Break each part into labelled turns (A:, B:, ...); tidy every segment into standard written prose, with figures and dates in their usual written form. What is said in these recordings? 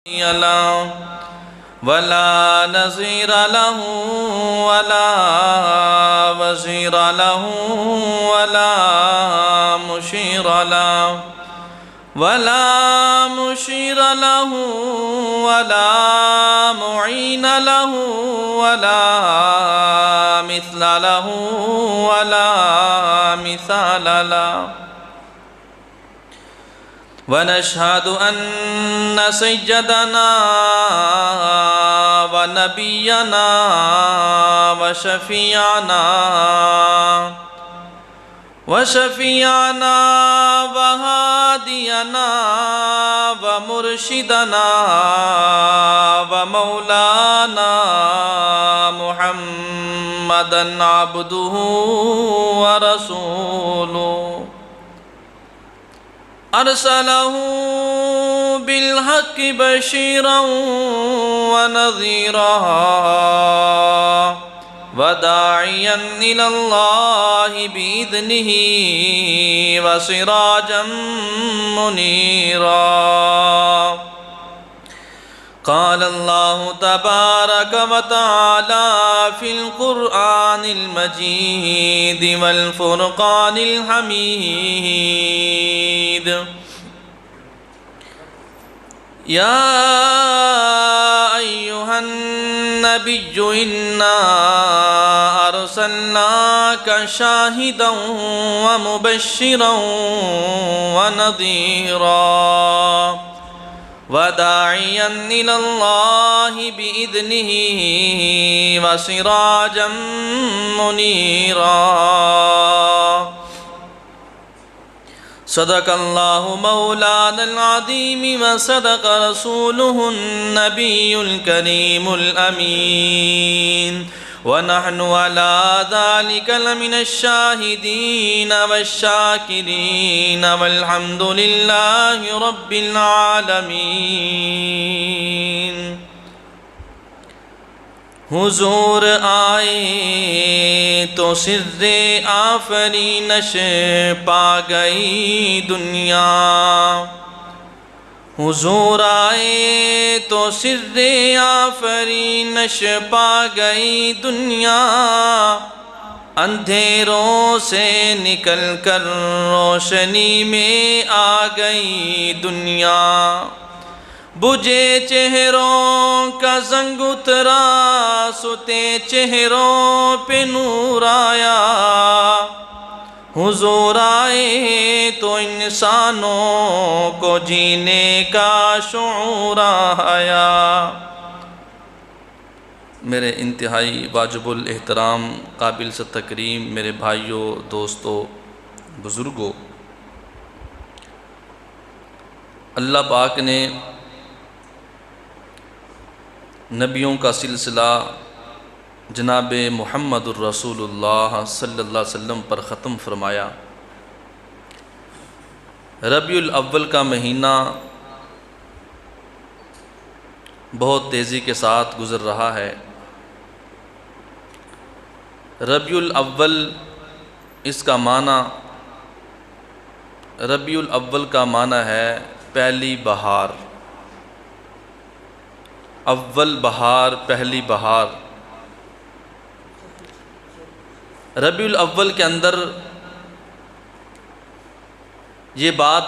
A: له ولا نظير له ولا وزير له ولا مشير له ولا مشير له ولا معين له ولا مثل له ولا مثال له ونشهد أن سيدنا ونبينا وشفيعنا وهادينا ومرشدنا ومولانا محمدا عبده ورسوله أرسله بالحق بشيرا ونذيرا وداعيا إلى الله بإذنه وسراجا منيرا قال الله تبارك وتعالى في القرآن المجيد والفرقان الحميد يا أيها النبي إنا أرسلناك شاهدا ومبشرا ونذيرا وداعيا إلى الله بإذنه وسراجا منيرا صدق الله مولانا العظيم وصدق رسوله النبي الكريم الأمين ونحن على ذلك لمن الشاهدين والشاكرين والحمد لله رب العالمين حضور آئے تو سر آفرینش پا گئی دنیا حضور آئے تو سر آفرینش پا گئی دنیا اندھیروں سے نکل کر روشنی میں آ گئی دنیا بجھے چہروں کا زنگ اترا سوتے چہروں پہ نور آیا حضور آئے تو انسانوں کو جینے کا شعور آیا۔ میرے انتہائی واجب الاحترام قابل سے تکریم میرے بھائیوں، دوستوں، بزرگوں، اللہ پاک نے نبیوں کا سلسلہ جناب محمد الرسول اللہ صلی اللہ علیہ وسلم پر ختم فرمایا۔ ربیع الاول کا مہینہ بہت تیزی کے ساتھ گزر رہا ہے۔ ربیع الاول اس کا معنی ربیع الاول کا معنی ہے پہلی بہار، اول بہار، پہلی بہار۔ ربیع الاول کے اندر یہ بات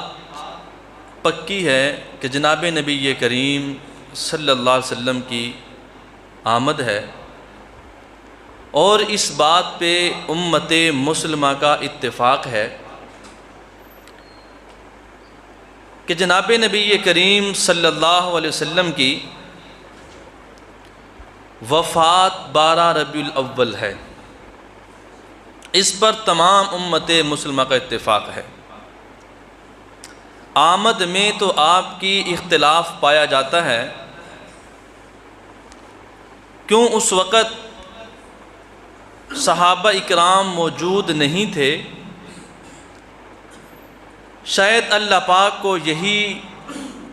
A: پکی ہے کہ جناب نبی کریم صلی اللہ علیہ وسلم کی آمد ہے، اور اس بات پہ امت مسلمہ کا اتفاق ہے کہ جناب نبی کریم صلی اللہ علیہ وسلم کی وفات 12 ربیع الاول ہے۔ اس پر تمام امت مسلمہ کا اتفاق ہے۔ آمد میں تو آپ کی اختلاف پایا جاتا ہے، کیوں اس وقت صحابہ اکرام موجود نہیں تھے؟ شاید اللہ پاک کو یہی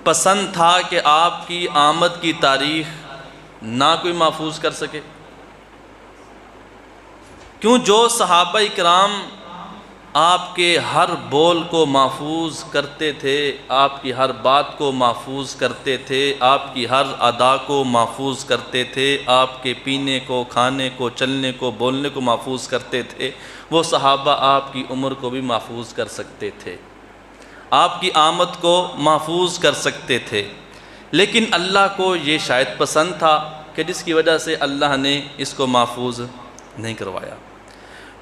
A: پسند تھا کہ آپ کی آمد کی تاریخ نہ کوئی محفوظ کر سکے، کیوں جو صحابہ اکرام آپ کے ہر بول کو محفوظ کرتے تھے، آپ کی ہر بات کو محفوظ کرتے تھے، آپ کی ہر ادا کو محفوظ کرتے تھے، آپ کے پینے کو، کھانے کو، چلنے کو، بولنے کو محفوظ کرتے تھے۔ وہ صحابہ آپ کی عمر کو بھی محفوظ کر سکتے تھے، آپ کی آمد کو محفوظ کر سکتے تھے، لیکن اللہ کو یہ شاید پسند تھا کہ جس کی وجہ سے اللہ نے اس کو محفوظ نہیں کروایا۔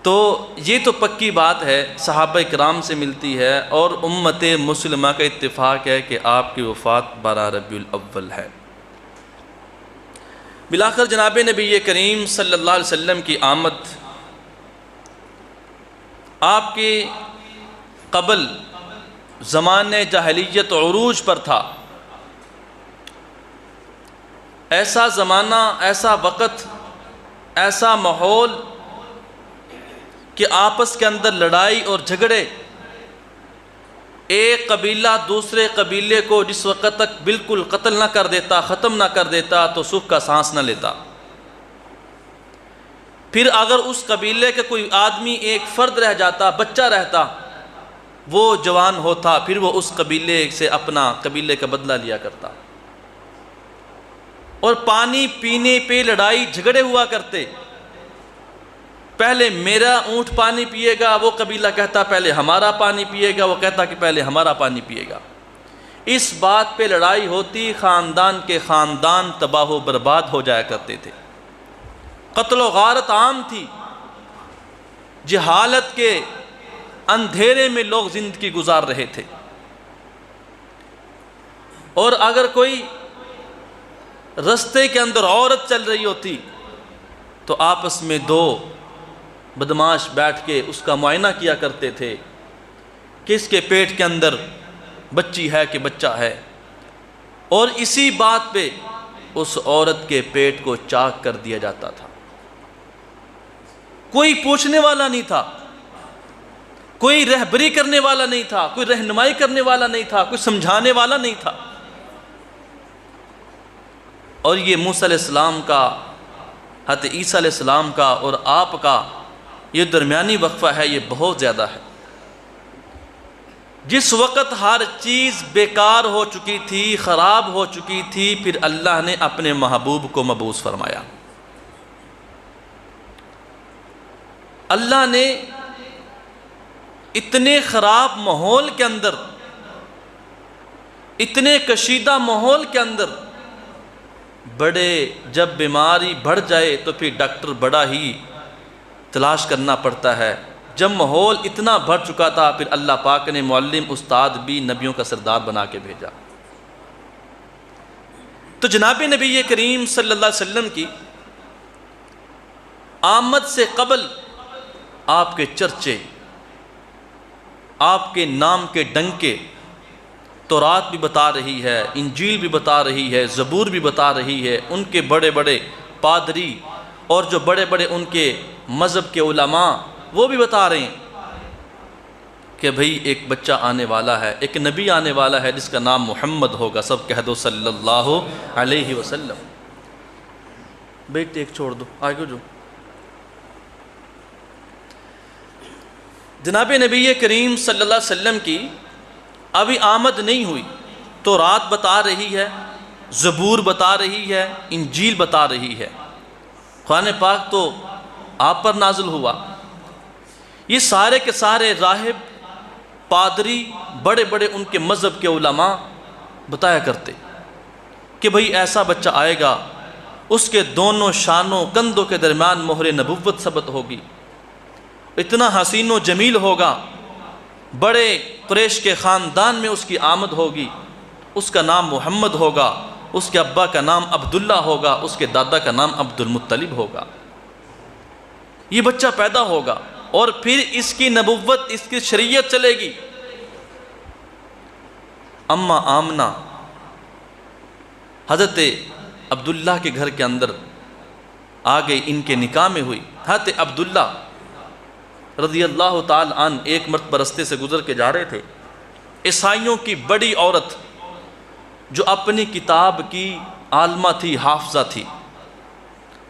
A: تو یہ تو پکی بات ہے، صحابہ کرام سے ملتی ہے، اور امت مسلمہ کا اتفاق ہے کہ آپ کی وفات 12 ربیع الاول ہے۔ بالآخر جناب نبی کریم صلی اللہ علیہ وسلم کی آمد آپ کے قبل زمانے جاہلیت عروج پر تھا۔ ایسا زمانہ، ایسا وقت، ایسا ماحول کہ آپس کے اندر لڑائی اور جھگڑے، ایک قبیلہ دوسرے قبیلے کو جس وقت تک بالکل قتل نہ کر دیتا، ختم نہ کر دیتا، تو سکھ کا سانس نہ لیتا۔ پھر اگر اس قبیلے کے کوئی آدمی ایک فرد رہ جاتا، بچہ رہتا، وہ جوان ہوتا، پھر وہ اس قبیلے سے اپنا قبیلے کا بدلہ لیا کرتا، اور پانی پینے پہ لڑائی جھگڑے ہوا کرتے۔ پہلے میرا اونٹ پانی پیے گا، وہ قبیلہ کہتا پہلے ہمارا پانی پیے گا، وہ کہتا کہ پہلے ہمارا پانی پیے گا۔ اس بات پہ لڑائی ہوتی، خاندان کے خاندان تباہ و برباد ہو جایا کرتے تھے، قتل و غارت عام تھی، جہالت کے اندھیرے میں لوگ زندگی گزار رہے تھے۔ اور اگر کوئی رستے کے اندر عورت چل رہی ہوتی تو آپس میں دو بدماش بیٹھ کے اس کا معائنہ کیا کرتے تھے کہ اس کے پیٹ کے اندر بچی ہے کہ بچہ ہے، اور اسی بات پہ اس عورت کے پیٹ کو چاک کر دیا جاتا تھا۔ کوئی پوچھنے والا نہیں تھا، کوئی رہبری کرنے والا نہیں تھا، کوئی رہنمائی کرنے والا نہیں تھا، کوئی سمجھانے والا نہیں تھا۔ اور یہ موسیٰ علیہ السلام کا، حضرت عیسیٰ علیہ السلام کا اور آپ کا یہ درمیانی وقفہ ہے، یہ بہت زیادہ ہے۔ جس وقت ہر چیز بیکار ہو چکی تھی، خراب ہو چکی تھی، پھر اللہ نے اپنے محبوب کو مبعوث فرمایا۔ اللہ نے اتنے خراب ماحول کے اندر، اتنے کشیدہ ماحول کے اندر، بڑے جب بیماری بڑھ جائے تو پھر ڈاکٹر بڑا ہی تلاش کرنا پڑتا ہے۔ جب ماحول اتنا بڑھ چکا تھا، پھر اللہ پاک نے معلم استاد بھی نبیوں کا سردار بنا کے بھیجا۔ تو جناب نبی کریم صلی اللہ علیہ وسلم کی آمد سے قبل آپ کے چرچے، آپ کے نام کے ڈنکے تورات بھی بتا رہی ہے، انجیل بھی بتا رہی ہے، زبور بھی بتا رہی ہے، ان کے بڑے بڑے پادری اور جو بڑے بڑے ان کے مذہب کے علماء وہ بھی بتا رہے ہیں کہ بھئی ایک بچہ آنے والا ہے، ایک نبی آنے والا ہے جس کا نام محمد ہوگا۔ سب کہہ دو صلی اللہ علیہ وسلم۔ بیٹے ایک چھوڑ دو، آگے جو جناب نبی کریم صلی اللہ علیہ وسلم کی ابھی آمد نہیں ہوئی، تو رات بتا رہی ہے، زبور بتا رہی ہے، انجیل بتا رہی ہے، قرآن پاک تو آپ پر نازل ہوا۔ یہ سارے کے سارے راہب، پادری، بڑے بڑے ان کے مذہب کے علماء بتایا کرتے کہ بھئی ایسا بچہ آئے گا، اس کے دونوں شانوں کندھوں کے درمیان مہر نبوت ثبت ہوگی، اتنا حسین و جمیل ہوگا، بڑے قریش کے خاندان میں اس کی آمد ہوگی، اس کا نام محمد ہوگا، اس کے ابا کا نام عبداللہ ہوگا، اس کے دادا کا نام عبد المطلب ہوگا۔ یہ بچہ پیدا ہوگا اور پھر اس کی نبوت، اس کی شریعت چلے گی۔ اما آمنہ حضرت عبداللہ کے گھر کے اندر آ گئی، ان کے نکاح میں ہوئی۔ حضرت عبداللہ رضی اللہ تعالی عنہ ایک مرتبہ رستے سے گزر کے جا رہے تھے، عیسائیوں کی بڑی عورت جو اپنی کتاب کی عالمہ تھی، حافظہ تھی،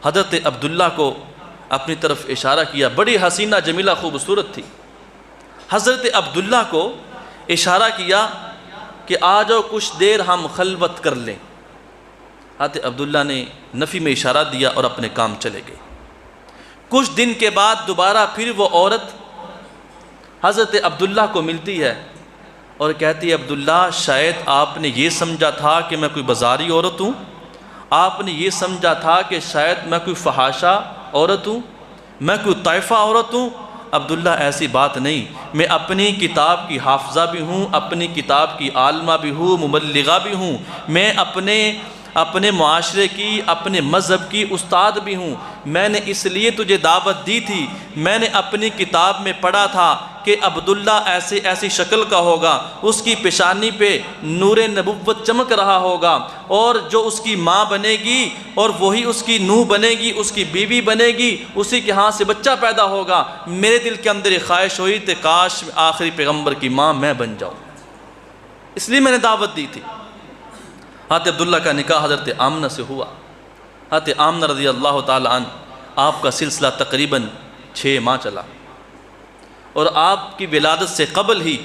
A: حضرت عبداللہ کو اپنی طرف اشارہ کیا، بڑی حسینہ جمیلہ خوبصورت تھی۔ حضرت عبداللہ کو اشارہ کیا کہ آ جاؤ کچھ دیر ہم خلوت کر لیں۔ حضرت عبداللہ نے نفی میں اشارہ دیا اور اپنے کام چلے گئے۔ کچھ دن کے بعد دوبارہ پھر وہ عورت حضرت عبداللہ کو ملتی ہے اور کہتی ہے عبداللہ شاید آپ نے یہ سمجھا تھا کہ میں کوئی بازاری عورت ہوں، آپ نے یہ سمجھا تھا کہ شاید میں کوئی فحاشہ عورت ہوں، میں کوئی طائفہ عورت ہوں۔ عبداللہ ایسی بات نہیں، میں اپنی کتاب کی حافظہ بھی ہوں، اپنی کتاب کی عالمہ بھی ہوں، مبلغہ بھی ہوں، میں اپنے معاشرے کی، اپنے مذہب کی استاد بھی ہوں۔ میں نے اس لیے تجھے دعوت دی تھی، میں نے اپنی کتاب میں پڑھا تھا کہ عبداللہ ایسی شکل کا ہوگا، اس کی پیشانی پہ نور نبوت چمک رہا ہوگا، اور جو اس کی ماں بنے گی اور وہی اس کی نوح بنے گی، اس کی بیوی بنے گی، اسی کے ہاں سے بچہ پیدا ہوگا۔ میرے دل کے اندر ایک خواہش ہوئی کہ کاش آخری پیغمبر کی ماں میں بن جاؤں، اس لیے میں نے دعوت دی تھی۔ حضرت عبداللہ کا نکاح حضرت آمنہ سے ہوا۔ حضرت آمنہ رضی اللہ تعالی عنہ، آپ کا سلسلہ تقریباً 6 ماہ چلا، اور آپ کی ولادت سے قبل ہی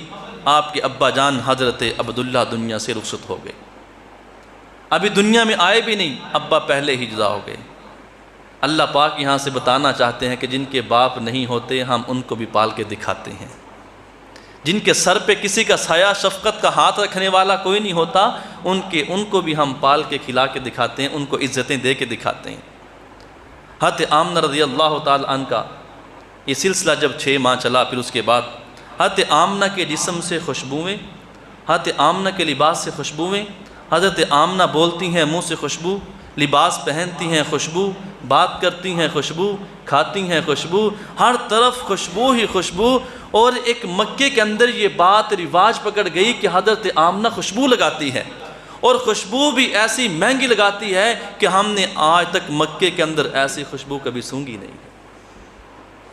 A: آپ کے ابا جان حضرت عبداللہ دنیا سے رخصت ہو گئے۔ ابھی دنیا میں آئے بھی نہیں، ابا پہلے ہی جدا ہو گئے۔ اللہ پاک یہاں سے بتانا چاہتے ہیں کہ جن کے باپ نہیں ہوتے ہم ان کو بھی پال کے دکھاتے ہیں، جن کے سر پہ کسی کا سایہ شفقت کا ہاتھ رکھنے والا کوئی نہیں ہوتا، ان کو بھی ہم پال کے کھلا کے دکھاتے ہیں، ان کو عزتیں دے کے دکھاتے ہیں۔ حضرت آمنہ رضی اللہ تعالی عنہ کا یہ سلسلہ جب 6 ماہ چلا، پھر اس کے بعد حضرت آمنہ کے جسم سے خوشبوئیں، حضرت آمنہ کے لباس سے خوشبوئیں، حضرت آمنہ بولتی ہیں منہ سے خوشبو، لباس پہنتی ہیں خوشبو، بات کرتی ہیں خوشبو، کھاتی ہیں خوشبو، ہر طرف خوشبو ہی خوشبو۔ اور ایک مکے کے اندر یہ بات رواج پکڑ گئی کہ حضرت آمنہ خوشبو لگاتی ہے، اور خوشبو بھی ایسی مہنگی لگاتی ہے کہ ہم نے آج تک مکے کے اندر ایسی خوشبو کبھی سونگھی نہیں ہے۔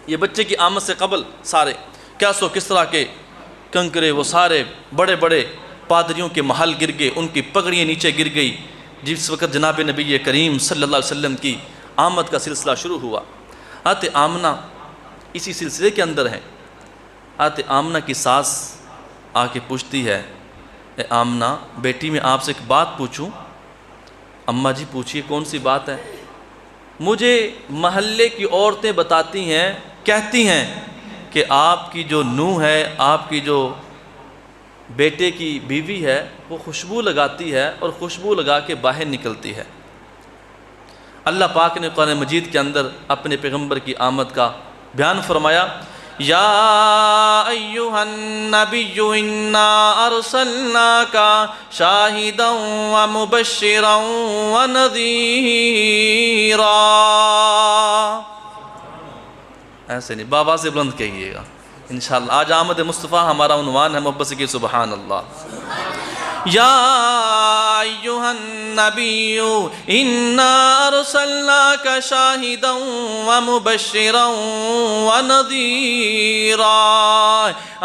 A: یہ بچے کی آمد سے قبل سارے کس طرح کے کنکرے، وہ سارے بڑے بڑے پادریوں کے محل گر گئے، ان کی پگڑیاں نیچے گر گئی۔ جس وقت جناب نبی کریم صلی اللہ علیہ وسلم کی آمد کا سلسلہ شروع ہوا، حضرت آمنہ اسی سلسلے کے اندر ہیں۔ حضرت آمنہ کی ساس آ کے پوچھتی ہے، اے آمنہ بیٹی میں آپ سے ایک بات پوچھوں؟ اماں جی پوچھئے، کون سی بات ہے؟ مجھے محلے کی عورتیں بتاتی ہیں، کہتی ہیں کہ آپ کی جو نوح ہے، آپ کی جو بیٹے کی بیوی ہے، وہ خوشبو لگاتی ہے اور خوشبو لگا کے باہر نکلتی ہے۔ اللہ پاک نے قرآن مجید کے اندر اپنے پیغمبر کی آمد کا بیان فرمایا، یا ایہا النبی انا ارسلناک شاہدا ومبشرا ونذیرا۔ ایسے نہیں، بابا سے بلند کہیے گا انشاءاللہ۔ آج آمد مصطفیٰ ہمارا عنوان ہے، محبت سے کہ سبحان اللہ۔ یا ایہا النبی انا ارسلناک شاہدا ومبشرا ونذیرا۔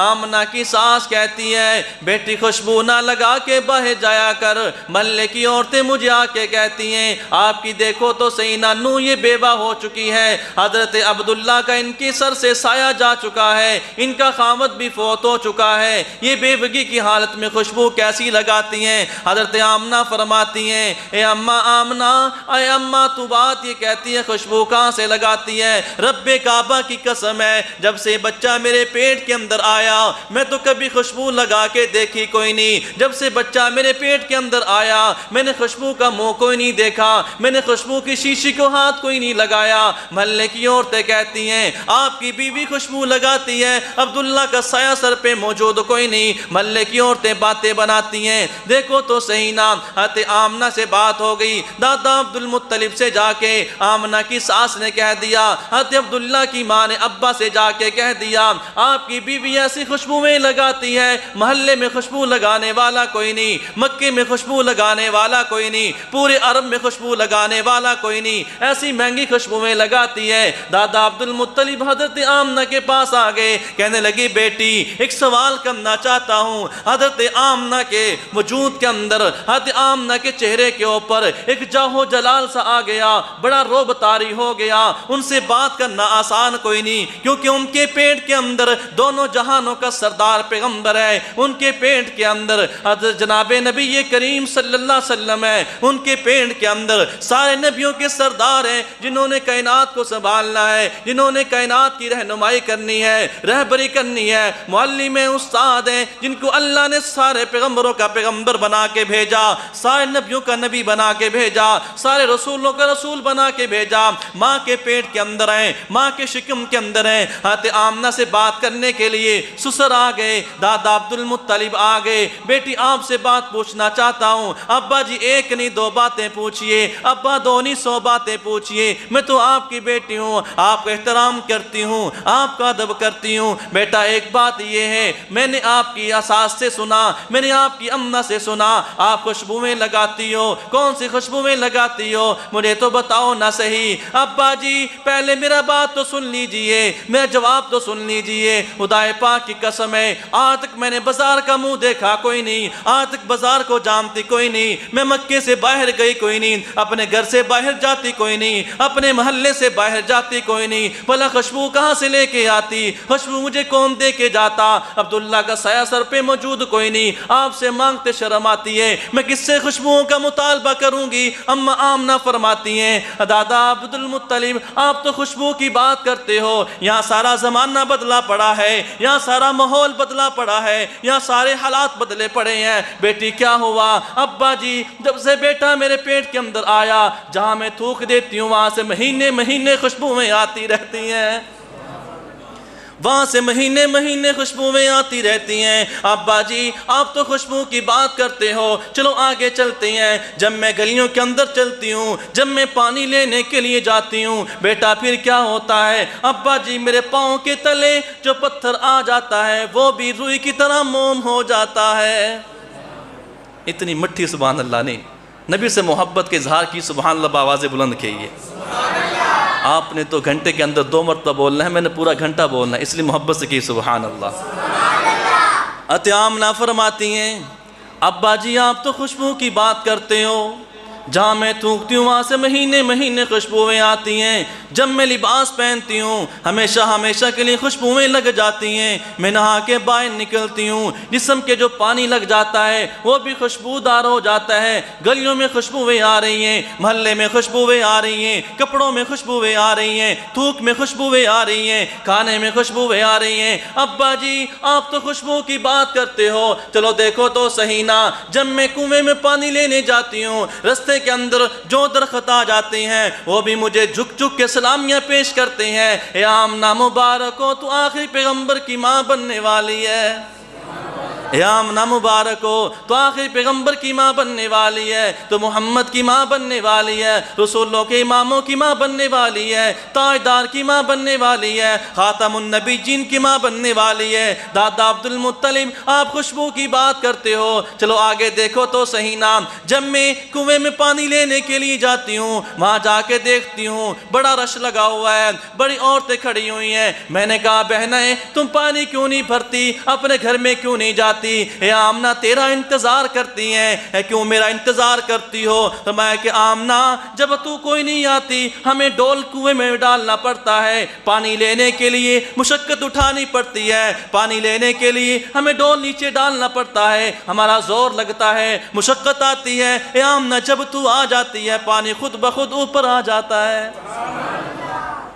A: آمنہ کی ساس کہتی ہے بیٹی خوشبو نہ لگا کے باہر جایا کر، محلے کی عورتیں مجھے آ کے کہتی ہیں آپ کی دیکھو تو صحیح نانو یہ بیوہ ہو چکی ہے، حضرت عبداللہ کا ان کی سر سے سایہ جا چکا ہے، ان کا خاوند بھی فوت ہو چکا ہے، یہ بیوگی کی حالت میں خوشبو کیسی لگاتی ہیں؟ حضرت آمنہ فرماتی ہیں اے اماں آمنہ، اے اماں تو بات یہ کہتی ہے خوشبو کہاں سے لگاتی ہے؟ رب کعبہ کی قسم ہے جب سے بچہ میرے پیٹ کے اندر آیا میں تو کبھی خوشبو لگا کے دیکھی کوئی نہیں، جب سے بچہ میرے پیٹ کے اندر آیا میں نے خوشبو کا منہ کوئی نہیں دیکھا، میں نے خوشبو کی شیشی کو ہاتھ کوئی نہیں لگایا۔ محلے کی عورتیں کہتی ہیں آپ کی بیوی خوشبو لگاتی ہے، عبداللہ کا سایہ سر پہ موجود کوئی نہیں۔ محلے کی عورتیں باتیں بناتی ہیں، دیکھو تو صحیح نا۔ حضرت آمنہ سے بات ہو گئی، دادا عبد المطلب سے جا کے آمنہ کی ساس نے کہہ دیا، حضرت عبداللہ کی ماں نے ابا سے جا کے کہہ دیا آپ کی بیوی ایسی خوشبوئیں لگاتی ہے، محلے میں خوشبو لگانے والا کوئی نہیں، مکے میں خوشبو لگانے والا کوئی نہیں، پورے عرب میں خوشبو لگانے والا کوئی نہیں، ایسی مہنگی خوشبوئیں لگاتی ہے۔ دادا عبد المطلب حضرت آمنہ کے پاس آ گئے، کہنے لگی بیٹی ایک سوال کرنا چاہتا ہوں۔ حضرت آمنہ کے وجود کے اندر حضرت آمنہ کے چہرے کے اوپر ایک جاہو جلال سا آ گیا، بڑا روب طاری ہو گیا۔ ان سے بات کرنا آسان کوئی نہیں، کیونکہ ان کے پیٹ کے اندر دونوں جہانوں کا سردار پیغمبر ہے، ان کے پیٹ کے اندر حضرت جناب نبی کریم صلی اللہ علیہ وسلم ہے، ان کے پیٹ کے اندر سارے نبیوں کے سردار ہیں جنہوں نے کائنات کو سنبھالنا ہے، جنہوں نے کائنات کی رہنمائی کرنی ہے، رہبری کرنی ہے، معلم استاد ہیں جن کو اللہ نے سارے پیغمبروں کا پیغمبر بنا کے بھیجا، سارے نبیوں کا نبی بنا کے بھیجا، سارے رسولوں کا رسول بنا کے بھیجا۔ ماں کے پیٹ کے اندر ہیں، ماں کے شکم کے اندر ہیں۔ حضرت آمنہ سے بات کرنے کے لیے سسر آ گئے، دادا عبد المطلب آ گئے، بیٹی آپ سے بات پوچھنا چاہتا ہوں۔ ابا جی ایک نہیں دو باتیں پوچھئے، ابا دو نہیں 100 باتیں پوچھئے، میں تو آپ کی بیٹی ہوں، آپ کا احترام کرتی ہوں، آپ کا ادب کرتی ہوں۔ بیٹا ایک بات یہ ہے، میں نے آپ کی اساس سے سنا، میں نے آپ کی امنہ سے سنا، آپ خوشبوئیں لگاتی ہو، کون سی خوشبوئیں لگاتی ہو مجھے تو بتاؤ نہ صحیح۔ ابا جی پہلے میرا بات تو سن لیجئے، میرا جواب تو سن لیجئے، خدا پاک کی قسم ہے آج تک میں نے بازار کا منہ دیکھا کوئی نہیں، آج تک بازار کو جانتی کوئی نہیں، میں مکے سے باہر گئی کوئی نہیں، اپنے گھر سے باہر جاتی کوئی نہیں، اپنے محلے سے باہر جاتی کوئی نہیں، بھلا خوشبو کہاں سے لے کے آتی، خوشبو مجھے کون دے کے جاتا؟ عبداللہ کا سایہ سر پہ موجود کوئی نہیں، آپ سے مانگتے شرم آتی ہے، میں کس سے خوشبوؤں کا مطالبہ کروں گی؟ اما آمنہ فرماتی ہیں دادا عبد المطلب آپ تو خوشبو کی بات کرتے ہو، یہاں سارا زمانہ بدلا پڑا ہے، یہاں سارا ماحول بدلا پڑا ہے، یہاں سارے حالات بدلے پڑے ہیں۔ بیٹی کیا ہوا؟ ابا جی جب سے بیٹا میرے پیٹ کے اندر آیا، جہاں میں تھوک دیتی ہوں وہاں سے مہینے مہینے خوشبوئیں آتی رہتی ہیں، وہاں سے مہینے مہینے خوشبوئیں آتی رہتی ہیں۔ ابا جی آپ تو خوشبو کی بات کرتے ہو، چلو آگے چلتے ہیں۔ جب میں گلیوں کے اندر چلتی ہوں، جب میں پانی لینے کے لیے جاتی ہوں، بیٹا پھر کیا ہوتا ہے؟ ابا جی میرے پاؤں کے تلے جو پتھر آ جاتا ہے وہ بھی روئی کی طرح موم ہو جاتا ہے۔ اتنی مٹھی سبحان اللہ نے نبی سے محبت کے اظہار کی، سبحان اللہ بآواز بلند کہیے۔ آپ نے تو گھنٹے کے اندر 2 مرتبہ بولنا ہے، میں نے پورا گھنٹہ بولنا ہے، اس لیے محبت سے کی سبحان اللہ۔ حضرت آمنہ فرماتی ہیں ابا جی آپ تو خوشبو کی بات کرتے ہو، جہاں میں تھوکتی ہوں وہاں سے مہینے مہینے خوشبوئیں آتی ہیں، جب میں لباس پہنتی ہوں ہمیشہ ہمیشہ کے لیے خوشبوئیں لگ جاتی ہیں، میں نہا کے باہر نکلتی ہوں جسم کے جو پانی لگ جاتا ہے وہ بھی خوشبودار ہو جاتا ہے، گلیوں میں خوشبوئیں آ رہی ہیں، محلے میں خوشبوئیں آ رہی ہیں، کپڑوں میں خوشبوئیں آ رہی ہیں، تھوک میں خوشبوئیں آ رہی ہیں، کھانے میں خوشبوئیں آ رہی ہیں۔ ابا جی آپ تو خوشبو کی بات کرتے ہو، چلو دیکھو تو صحیح نا، جب میں کنویں میں پانی لینے جاتی ہوں رستے کے اندر جو درخت آ جاتے ہیں وہ بھی مجھے جھک جھک کے سلامیاں پیش کرتے ہیں، اے آمنہ مبارک ہو تو آخری پیغمبر کی ماں بننے والی ہے، اے آمنہ مبارک ہو تو آخری پیغمبر کی ماں بننے والی ہے، تو محمد کی ماں بننے والی ہے، رسولوں کے اماموں کی ماں بننے والی ہے، تاجدار کی ماں بننے والی ہے، خاتم النبیین کی ماں بننے والی ہے۔ دادا عبد المطلب آپ خوشبو کی بات کرتے ہو، چلو آگے دیکھو تو صحیح نام، جب میں کنویں میں پانی لینے کے لیے جاتی ہوں وہاں جا کے دیکھتی ہوں بڑا رش لگا ہوا ہے، بڑی عورتیں کھڑی ہوئی ہیں، میں نے کہا بہنیں تم پانی کیوں نہیں بھرتی، اپنے گھر میں کیوں نہیں جاتی؟ اے آمنہ تیرا انتظار کرتی ہیں، اے کیوں میرا انتظار کرتی ہو؟ فرمایا کہ آمنہ جب تو کوئی نہیں آتی ہمیں ڈول کنویں میں ڈالنا پڑتا ہے، پانی لینے کے لیے مشقت اٹھانی پڑتی ہے، پانی لینے کے لیے ہمیں ڈول نیچے ڈالنا پڑتا ہے، ہمارا زور لگتا ہے، مشقت آتی ہے۔ اے آمنہ جب تو آ جاتی ہے پانی خود بخود اوپر آ جاتا ہے،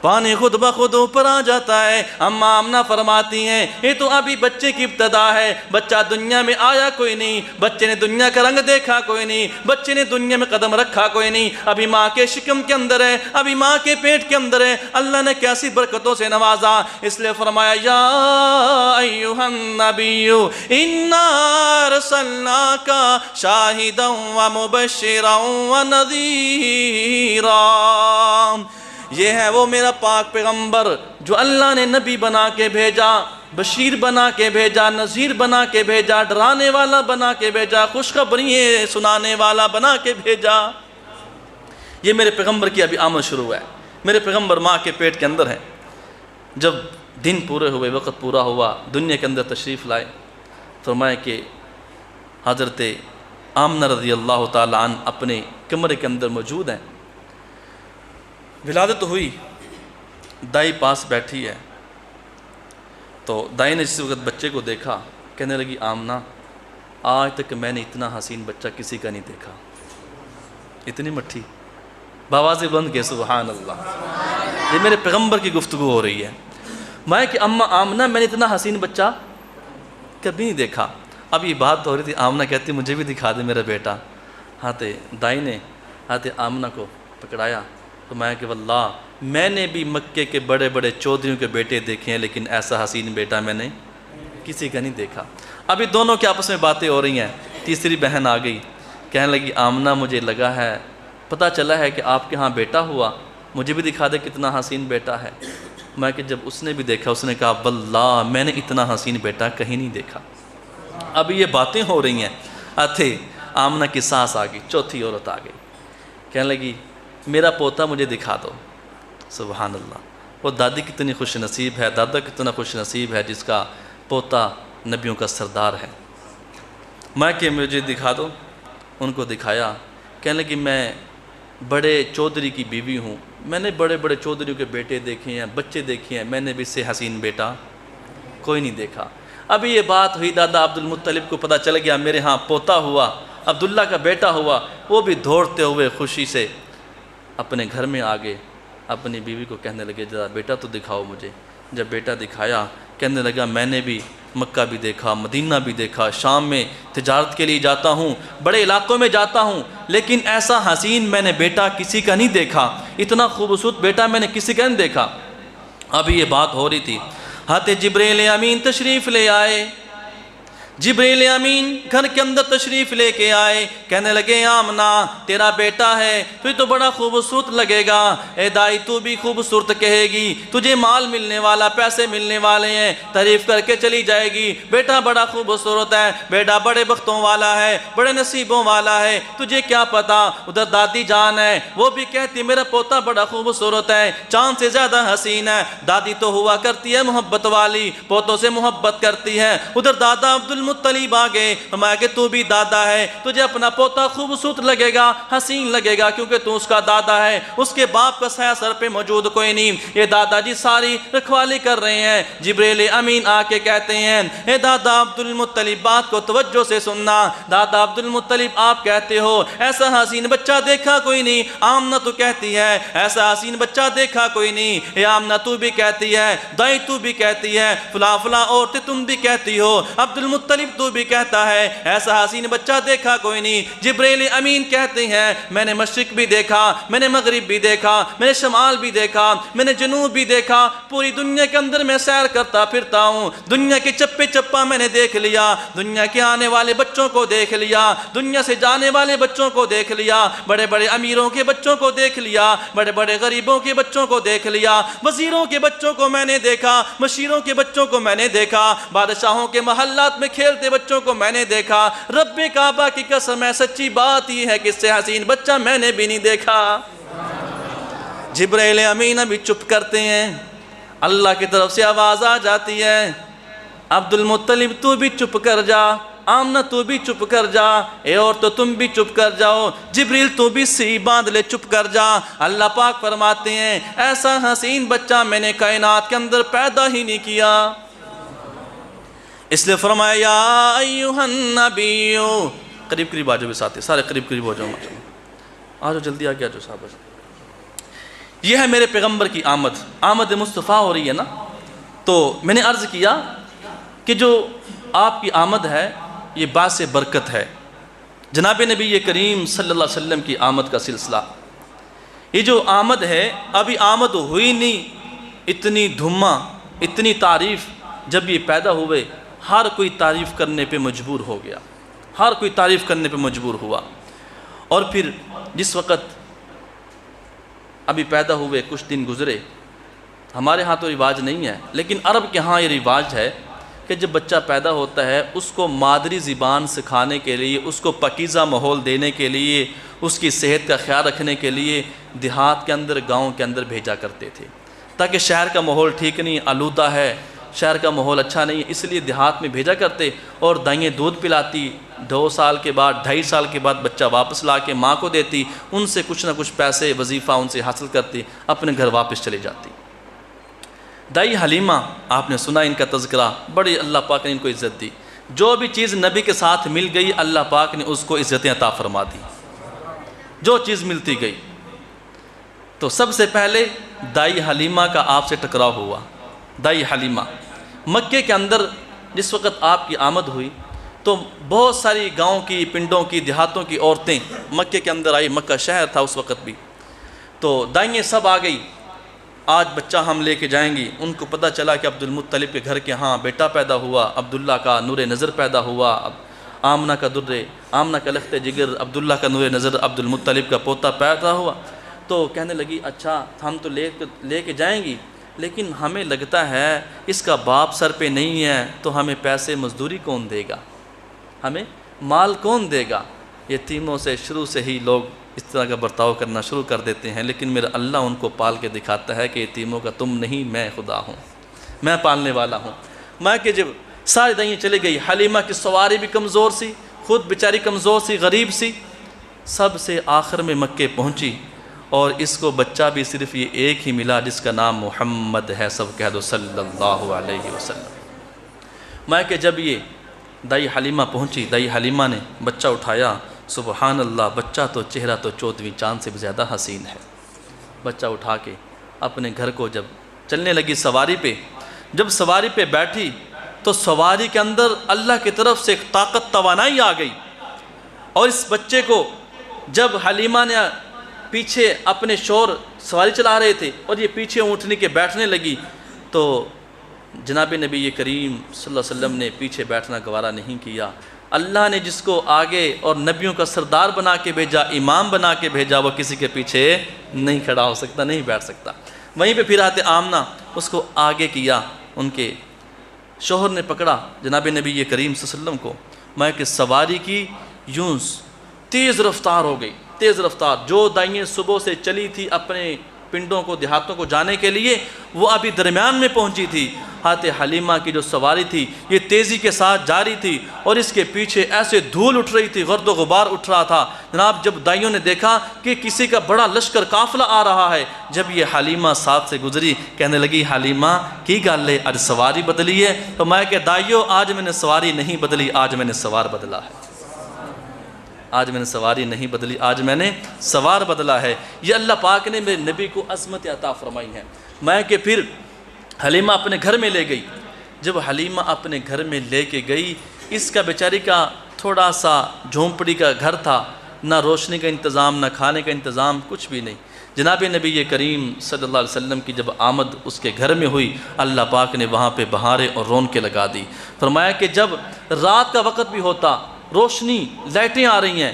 A: پانی خود بخود اوپر آ جاتا ہے۔ اما آمنہ فرماتی ہیں یہ تو ابھی بچے کی ابتدا ہے، بچہ دنیا میں آیا کوئی نہیں، بچے نے دنیا کا رنگ دیکھا کوئی نہیں، بچے نے دنیا میں قدم رکھا کوئی نہیں، ابھی ماں کے شکم کے اندر ہے، ابھی ماں کے پیٹ کے اندر ہے، اللہ نے کیسی برکتوں سے نوازا، اس لیے فرمایا یا ایھا النبی انا ارسلناک شاہدا ومبشرا ونذیرا۔ یہ ہے وہ میرا پاک پیغمبر جو اللہ نے نبی بنا کے بھیجا، بشیر بنا کے بھیجا، نذیر بنا کے بھیجا، ڈرانے والا بنا کے بھیجا، خوشخبریاں سنانے والا بنا کے بھیجا۔ یہ میرے پیغمبر کی ابھی آمد شروع ہے، میرے پیغمبر ماں کے پیٹ کے اندر ہیں، جب دن پورے ہوئے، وقت پورا ہوا، دنیا کے اندر تشریف لائے، فرمایا کہ حضرت آمنہ رضی اللہ تعالیٰ عنہ اپنے کمرے کے اندر موجود ہیں. ولادت ہوئی، دائی پاس بیٹھی ہے، تو دائی نے جس وقت بچے کو دیکھا کہنے لگی آمنہ آج تک میں نے اتنا حسین بچہ کسی کا نہیں دیکھا. اتنی مٹھی بآواز بلند کے سبحان اللہ. یہ میرے پیغمبر کی گفتگو ہو رہی ہے. میں کہ اماں آمنہ میں نے اتنا حسین بچہ کبھی نہیں دیکھا. اب یہ بات ہو رہی تھی، آمنہ کہتی مجھے بھی دکھا دے میرا بیٹا. دائی نے آمنہ کو پکڑایا تو میں کہ واللہ میں نے بھی مکے کے بڑے بڑے چودھریوں کے بیٹے دیکھے ہیں لیکن ایسا حسین بیٹا میں نے کسی کا نہیں دیکھا. ابھی دونوں کے آپس میں باتیں ہو رہی ہیں. تیسری بہن آ گئی، کہنے لگی آمنہ مجھے لگا ہے، پتہ چلا ہے کہ آپ کے ہاں بیٹا ہوا، مجھے بھی دکھا دے کتنا حسین بیٹا ہے. میں کہ جب اس نے بھی دیکھا اس نے کہا واللہ میں نے اتنا حسین بیٹا کہیں نہیں دیکھا. اب یہ باتیں ہو رہی ہیں. آمنہ کی ساس آ گئی، چوتھی عورت آ گئی، کہنے لگی میرا پوتا مجھے دکھا دو. سبحان اللہ. وہ دادی کتنی خوش نصیب ہے، دادا کتنا خوش نصیب ہے جس کا پوتا نبیوں کا سردار ہے. میں کہ مجھے دکھا دو. ان کو دکھایا. کہنے لگی میں بڑے چودھری کی بیوی ہوں، میں نے بڑے بڑے چودھریوں کے بیٹے دیکھے ہیں، بچے دیکھے ہیں، میں نے بھی اس سے حسین بیٹا کوئی نہیں دیکھا. ابھی یہ بات ہوئی، دادا عبد المطلب کو پتہ چل گیا میرے ہاں پوتا ہوا، عبداللہ کا بیٹا ہوا. وہ بھی دوڑتے ہوئے خوشی سے اپنے گھر میں آ گئے. اپنی بیوی کو کہنے لگے ذرا بیٹا تو دکھاؤ مجھے. جب بیٹا دکھایا کہنے لگا میں نے بھی مکہ بھی دیکھا، مدینہ بھی دیکھا، شام میں تجارت کے لیے جاتا ہوں، بڑے علاقوں میں جاتا ہوں، لیکن ایسا حسین میں نے بیٹا کسی کا نہیں دیکھا، اتنا خوبصورت بیٹا میں نے کسی کا نہیں دیکھا. ابھی یہ بات ہو رہی تھی، جبریل امین تشریف لے آئے. جبریل امین گھر کے اندر تشریف لے کے آئے. کہنے لگے آمنہ تیرا بیٹا ہے، تو بڑا خوبصورت لگے گا. اے دائی تو بھی خوبصورت کہے گی، تجھے مال ملنے والا، پیسے ملنے والے ہیں، تعریف کر کے چلی جائے گی. بیٹا بڑا خوبصورت ہے، بیٹا بڑے بختوں والا ہے، بڑے نصیبوں والا ہے. تجھے کیا پتا. ادھر دادی جان ہے، وہ بھی کہتی میرا پوتا بڑا خوبصورت ہے، چاند سے زیادہ حسین ہے. دادی تو ہوا کرتی ہے محبت والی، پوتوں سے محبت کرتی ہے. ادھر دادا عبد المطلب آ گئے. میں کہ تو بھی دادا ہے، تجھے اپنا پوتا خوبصورت لگے گا، حسین لگے گا، کیونکہ تو اس کا دادا ہے. اس کے باپ کا سایہ سر پہ موجود کوئی نہیں. یہ دادا جی ساری رکھوالی کر رہے ہیں. جبریل امین آ کے کہتے ہیں اے دادا عبد المطلب بات کو توجہ سے سننا. دادا عبد المطلب آپ کہتے ہو ایسا حسین بچہ دیکھا کوئی نہیں. آمنہ تو کہتی ہے ایسا حسین بچہ دیکھا کوئی نہیں. اے آمنہ تو بھی کہتی ہے، دائی تو بھی کہتی ہے، فلاں فلاں عورتیں تم بھی کہتی ہو، عبد المطلب تو بھی کہتا ہے ایسا حسین بچہ دیکھا کوئی نہیں. جبریل امین کہتے ہیں میں نے مشرق بھی دیکھا، میں نے مغرب بھی دیکھا، میں نے شمال بھی دیکھا، میں نے جنوب بھی دیکھا. پوری دنیا کے اندر میں سیر کرتا پھرتا ہوں، دنیا کے چپے چپا میں نے دیکھ لیا، دنیا کے آنے والے بچوں کو دیکھ لیا، دنیا سے جانے والے بچوں کو دیکھ لیا، بڑے بڑے امیروں کے بچوں کو دیکھ لیا، بڑے بڑے غریبوں کے بچوں کو دیکھ لیا، وزیروں کے بچوں کو میں نے دیکھا، مشیروں کے بچوں کو میں نے دیکھا، بادشاہوں کے محلات میں کھیلتے بچوں کو میں نے دیکھا. رب کعبہ کی قسم ہے سچی بات یہ ہے کہ اس سے حسین بچہ میں نے بھی نہیں دیکھا. جبریل امین ابھی چپ کرتے ہیں. اللہ کی طرف سے آواز آ جاتی ہے عبد المطلب تو بھی چپ کر جا، آمنہ تو بھی چپ کر جا، اے اور تو تم بھی چپ کر جاؤ، جبریل تو بھی سی باندھ لے چپ کر جا. اللہ پاک فرماتے ہیں ایسا حسین بچہ میں نے کائنات کے اندر پیدا ہی نہیں کیا. اس لیے فرمایا یا ایوہ النبی. قریب قریب آجو بھی ساتھی، سارے قریب قریب ہو جاؤ، آجو جلدی آگے آجو صاحب. یہ ہے میرے پیغمبر کی آمد مصطفیٰ ہو رہی ہے نا. تو میں نے عرض کیا کہ جو آپ کی آمد ہے یہ باعث برکت ہے. جناب نبی کریم صلی اللہ علیہ وسلم کی آمد کا سلسلہ، یہ جو آمد ہے ابھی آمد ہوئی نہیں، اتنی دھما، اتنی تعریف. جب یہ پیدا ہوئے ہر کوئی تعریف کرنے پہ مجبور ہو گیا، ہر کوئی تعریف کرنے پہ مجبور ہوا. اور پھر جس وقت ابھی پیدا ہوئے کچھ دن گزرے، ہمارے ہاں تو رواج نہیں ہے لیکن عرب کے ہاں یہ رواج ہے کہ جب بچہ پیدا ہوتا ہے اس کو مادری زبان سکھانے کے لیے، اس کو پاکیزہ ماحول دینے کے لیے، اس کی صحت کا خیال رکھنے کے لیے دیہات کے اندر، گاؤں کے اندر بھیجا کرتے تھے، تاکہ شہر کا ماحول ٹھیک نہیں، آلودہ ہے، شہر کا ماحول اچھا نہیں ہے، اس لیے دیہات میں بھیجا کرتے. اور دائیں دودھ پلاتی، 2 سال کے بعد 2.5 سال کے بعد بچہ واپس لا کے ماں کو دیتی، ان سے کچھ نہ کچھ پیسے وظیفہ ان سے حاصل کرتی، اپنے گھر واپس چلی جاتی۔ دائی حلیمہ آپ نے سنا ان کا تذکرہ، بڑی اللہ پاک نے ان کو عزت دی، جو بھی چیز نبی کے ساتھ مل گئی اللہ پاک نے اس کو عزتیں عطا فرما دی، جو چیز ملتی گئی۔ تو سب سے پہلے دائی حلیمہ کا آپ سے ٹکراؤ ہوا۔ دائی حلیمہ مکے کے اندر جس وقت آپ کی آمد ہوئی تو بہت ساری گاؤں کی، پنڈوں کی، دیہاتوں کی عورتیں مکے کے اندر آئی، مکہ شہر تھا اس وقت بھی، تو دائیں سب آ گئی، آج بچہ ہم لے کے جائیں گی۔ ان کو پتہ چلا کہ عبد المطلب کے گھر کے ہاں بیٹا پیدا ہوا، عبداللہ کا نور نظر پیدا ہوا، آمنہ کا در، آمنہ کا لخت جگر، عبداللہ کا نور نظر، عبد المطلب کا پوتا پیدا ہوا۔ تو کہنے لگی اچھا ہم تو لے کے جائیں گی، لیکن ہمیں لگتا ہے اس کا باپ سر پہ نہیں ہے تو ہمیں پیسے مزدوری کون دے گا، ہمیں مال کون دے گا؟ یتیموں سے شروع سے ہی لوگ اس طرح کا برتاؤ کرنا شروع کر دیتے ہیں، لیکن میرا اللہ ان کو پال کے دکھاتا ہے کہ یتیموں کا تم نہیں، میں خدا ہوں، میں پالنے والا ہوں۔ میں کہ جب ساری دائیں چلی گئی، حلیمہ کی سواری بھی کمزور سی، خود بیچاری کمزور سی، غریب سی، سب سے آخر میں مکے پہنچی، اور اس کو بچہ بھی صرف یہ ایک ہی ملا جس کا نام محمد ہے، سب کہہ دو صلی اللہ علیہ وسلم۔ میں کہ جب یہ دائی حلیمہ پہنچی، دائی حلیمہ نے بچہ اٹھایا، سبحان اللہ، بچہ تو چہرہ تو 14ویں چاند سے بھی زیادہ حسین ہے۔ بچہ اٹھا کے اپنے گھر کو جب چلنے لگی سواری پہ، جب سواری پہ بیٹھی تو سواری کے اندر اللہ کی طرف سے ایک طاقت توانائی آ گئی، اور اس بچے کو جب حلیمہ نے پیچھے اپنے شور سواری چلا رہے تھے اور یہ پیچھے اونٹنی کے بیٹھنے لگی، تو جناب نبی کریم صلی اللہ علیہ وسلم نے پیچھے بیٹھنا گوارا نہیں کیا۔ اللہ نے جس کو آگے اور نبیوں کا سردار بنا کے بھیجا، امام بنا کے بھیجا، وہ کسی کے پیچھے نہیں کھڑا ہو سکتا، نہیں بیٹھ سکتا۔ وہیں پہ پھر آتے آمنہ اس کو آگے کیا، ان کے شوہر نے پکڑا جناب نبی کریم صلی اللہ علیہ وسلم کو، میں کہ سواری کی یوں تیز رفتار ہو گئی، تیز رفتار، جو دائیں صبح سے چلی تھی اپنے پنڈوں کو، دیہاتوں کو جانے کے لیے، وہ ابھی درمیان میں پہنچی تھی۔ ہاتھ حلیمہ کی جو سواری تھی یہ تیزی کے ساتھ جاری تھی، اور اس کے پیچھے ایسے دھول اٹھ رہی تھی، غرد و غبار اٹھ رہا تھا۔ جناب جب دائیوں نے دیکھا کہ کسی کا بڑا لشکر قافلہ آ رہا ہے، جب یہ حلیمہ ساتھ سے گزری، کہنے لگی حلیمہ کی گل ہے، آج سواری بدلی ہے؟ تو میں کہ دائیوں آج میں نے سواری نہیں بدلی، آج میں نے سوار بدلا ہے، آج میں نے سواری نہیں بدلی، آج میں نے سوار بدلا ہے۔ یہ اللہ پاک نے میرے نبی کو عظمت عطا فرمائی ہے۔ میں کہ پھر حلیمہ اپنے گھر میں لے گئی، جب حلیمہ اپنے گھر میں لے کے گئی، اس کا بیچاری کا تھوڑا سا جھونپڑی کا گھر تھا، نہ روشنی کا انتظام، نہ کھانے کا انتظام، کچھ بھی نہیں۔ جناب نبی کریم صلی اللہ علیہ وسلم کی جب آمد اس کے گھر میں ہوئی، اللہ پاک نے وہاں پہ بہاریں اور رونقیں لگا دی۔ فرمایا کہ جب رات کا وقت بھی ہوتا، روشنی، لائٹیں آ رہی ہیں،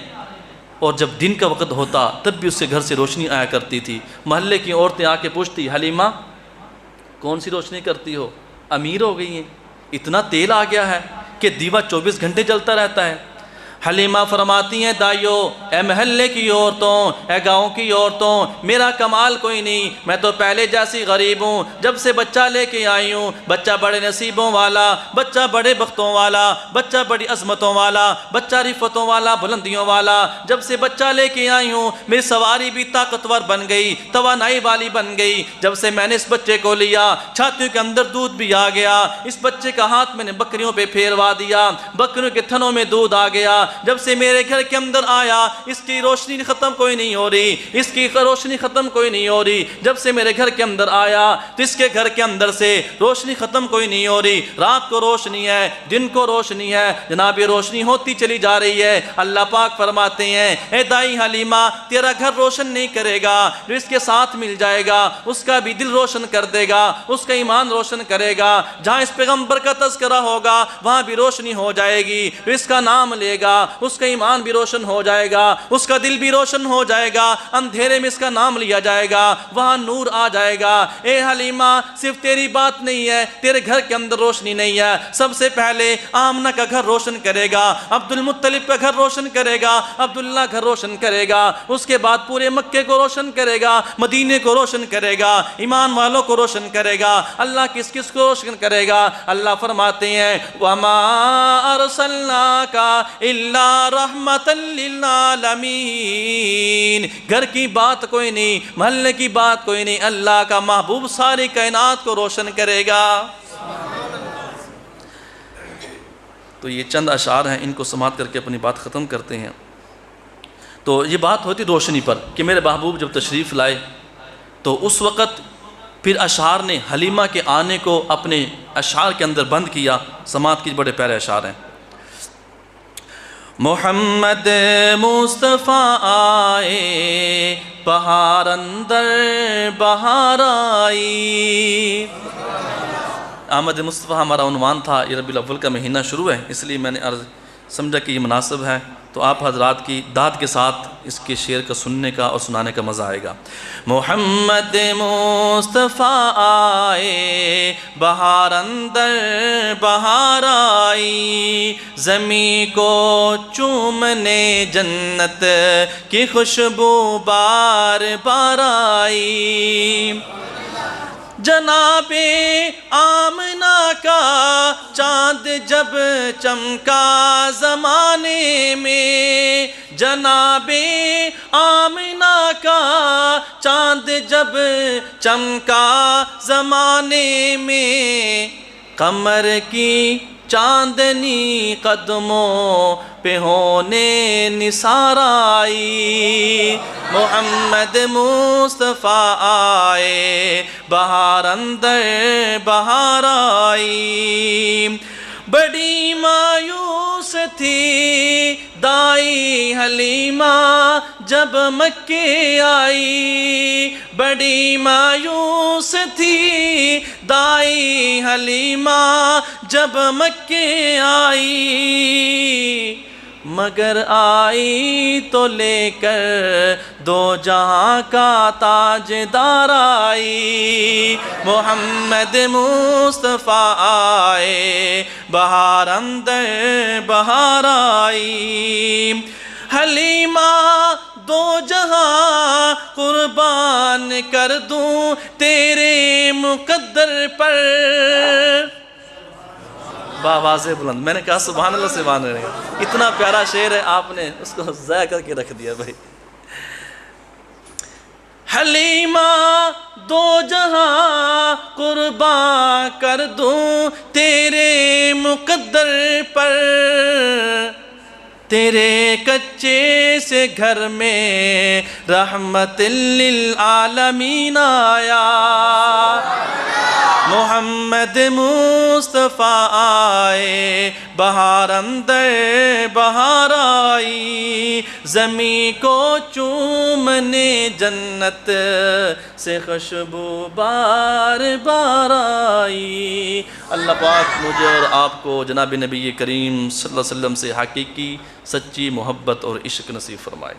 A: اور جب دن کا وقت ہوتا تب بھی اس کے گھر سے روشنی آیا کرتی تھی۔ محلے کی عورتیں آ کے پوچھتی، حلیمہ کون سی روشنی کرتی ہو؟ امیر ہو گئی ہیں، اتنا تیل آ گیا ہے کہ دیوا 24 گھنٹے جلتا رہتا ہے۔ حلیمہ فرماتی ہیں دائیو، اے محلے کی عورتوں، اے گاؤں کی عورتوں، میرا کمال کوئی نہیں، میں تو پہلے جیسی غریب ہوں، جب سے بچہ لے کے آئی ہوں، بچہ بڑے نصیبوں والا، بچہ بڑے بختوں والا، بچہ بڑی عظمتوں والا، بچہ رفتوں والا، بلندیوں والا، جب سے بچہ لے کے آئی ہوں میری سواری بھی طاقتور بن گئی، توانائی والی بن گئی، جب سے میں نے اس بچے کو لیا چھاتیوں کے اندر دودھ بھی آ گیا، اس بچے کا ہاتھ میں نے بکریوں پہ پھیروا دیا، بکریوں کے تھنوں میں دودھ آ گیا، جب سے میرے گھر کے اندر آیا اس کی روشنی ختم کوئی نہیں ہو رہی، اس کی روشنی ختم کوئی نہیں ہو رہی، جب سے میرے گھر کے اندر آیا تو اس کے گھر کے اندر سے روشنی ختم کوئی نہیں ہو رہی، رات کو روشنی ہے، دن کو روشنی ہے، جناب یہ روشنی ہوتی چلی جا رہی ہے۔ اللہ پاک فرماتے ہیں اے دائی حلیمہ، تیرا گھر روشن نہیں کرے گا، جو اس کے ساتھ مل جائے گا اس کا بھی دل روشن کر دے گا، اس کا ایمان روشن کرے گا، جہاں اس پیغمبر کا تذکرہ ہوگا وہاں بھی روشنی ہو جائے گی، جو اس کا نام لے گا اس کا ایمان بھی روشن ہو جائے گا، اس کا دل بھی روشن ہو جائے گا، اندھیرے میں اس کا نام لیا جائے گا وہاں نور آ جائے گا۔ اے حلیمہ صرف تیری بات نہیں ہے، تیرے گھر کے اندر روشنی نہیں ہے، سب سے پہلے آمنہ کا گھر روشن کرے گا، عبد المطلب کا گھر روشن کرے گا، عبداللہ گھر روشن کرے گا، اس کے بعد پورے مکے کو روشن کرے گا، مدینے کو روشن کرے گا، ایمان والوں کو روشن کرے گا۔ اللہ کس کس کو روشن کرے گا؟ اللہ فرماتے ہیں وَمَا أَرْسَلْنَاكَ إِلَّا إلا رحمة للعالمين. گھر کی بات کوئی نہیں، محلے کی بات کوئی نہیں، اللہ کا محبوب ساری کائنات کو روشن کرے گا. تو یہ چند اشعار ہیں، ان کو سماعت کر کے اپنی بات ختم کرتے ہیں. تو یہ بات ہوتی روشنی پر کہ میرے محبوب جب تشریف لائے تو اس وقت پھر اشعار نے حلیمہ کے آنے کو اپنے اشعار کے اندر بند کیا. سماعت کی بڑے پیارے اشعار ہیں. محمد مصطفیٰ آئے بہار اندر بہار آئی. آمد مصطفیٰ ہمارا عنوان تھا. یہ ربیع الاول کا مہینہ شروع ہے، اس لیے میں نے سمجھا کہ یہ مناسب ہے. تو آپ حضرات کی داد کے ساتھ اس کے شعر کا سننے کا اور سنانے کا مزہ آئے گا. محمد مصطفیٰ آئے بہار اندر بہار آئی، زمیں کو چومنے جنت کی خوشبو بار بار آئی. جناب آمنہ کا چاند جب چمکا زمانے میں، جناب آمنہ کا چاند جب چمکا زمانے میں، قمر کی چاندنی قدموں پہ ہونے نثار آئی. محمد مصطفیٰ آئے بہار اندر بہار آئی. بڑی مایوس تھی دائی حلیمہ جب مکے آئی، بڑی مایوس تھی دائی حلیمہ جب مکے آئی، مگر آئی تو لے کر دو جہاں کا تاجدار آئی. محمد مصطفیٰ آئے بہار اندر بہار آئی. حلیمہ دو جہاں قربان کر دوں تیرے مقدر پر. باواز بلند، میں نے کہا سبحان اللہ سبحان اللہ. اتنا پیارا شعر ہے، آپ نے اس کو ضائع کر کے رکھ دیا بھائی. حلیمہ دو جہاں قربان کر دوں تیرے مقدر پر، تیرے کچے سے گھر میں رحمت للعالمین آیا. محمد مصطفیٰ آئے بہار اندر بہار آئی، زمیں کو چومنے جنت سے خوشبو بار بار آئی. اللہ پاک مجھے اور آپ کو جناب نبی کریم صلی اللہ علیہ وسلم سے حقیقی سچی محبت اور عشق نصیب فرمائے.